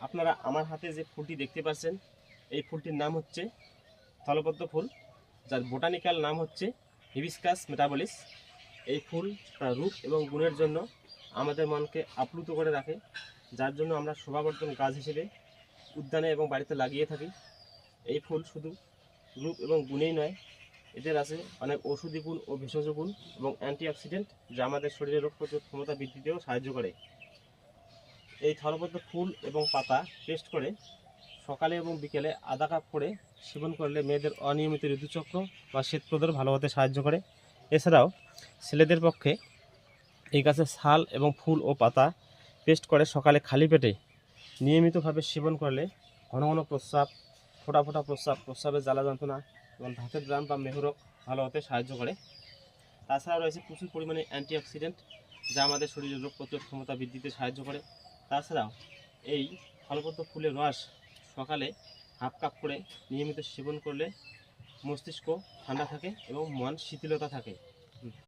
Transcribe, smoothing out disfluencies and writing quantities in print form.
আপনারা আমার হাতে যে ফুলটি দেখতে পাচ্ছেন, এই ফুলটির নাম হচ্ছে স্থলপদ্ম ফুল, যার বোটানিক্যাল নাম হচ্ছে হিবিস্কাস মেটাবলিস। এই ফুল তার রূপ এবং গুণের জন্য আমাদের মনকে আপ্লুত করে রাখে, যার জন্য আমরা শোভাবর্ধন গাছ হিসেবে উদ্যানে এবং বাড়িতে লাগিয়ে থাকি। এই ফুল শুধু রূপ এবং গুণেই নয়, এদের আছে অনেক ঔষধি গুণ ও ভেষজ গুণ এবং অ্যান্টিঅক্সিডেন্ট, যা আমাদের শরীরের রোগ প্রতিরোধ ক্ষমতা বৃদ্ধিতেও সাহায্য করে। এই স্থলপদ্ম ফুল এবং পাতা পেস্ট করে সকালে এবং বিকেলে আধা কাপ করে সেবন করলে মেয়েদের অনিয়মিত ঋতুচক্র বা শ্বেতপ্রদাহ ভালো হতে সাহায্য করে। এছাড়াও ছেলেদের পক্ষে এই গাছের ছাল এবং ফুল ও পাতা পেস্ট করে সকালে খালি পেটে নিয়মিতভাবে সেবন করলে ঘন ঘন প্রস্রাব, ফোঁটা ফোঁটা প্রস্রাব, প্রস্রাবের জ্বালা যন্ত্রণা এবং ধাতের ব্যায়াম বা মেহরোগ ভালো হতে সাহায্য করে। তাছাড়াও রয়েছে প্রচুর পরিমাণে অ্যান্টিঅক্সিডেন্ট, যা আমাদের শরীরের রোগ প্রতিরোধ ক্ষমতা বৃদ্ধিতে সাহায্য করে। তাছাড়াও এই স্থলপদ্ম ফুলের রস সকালে হাফ কাপ করে নিয়মিত সেবন করলে মস্তিষ্ক ঠান্ডা থাকে এবং মন শিথিলতা থাকে।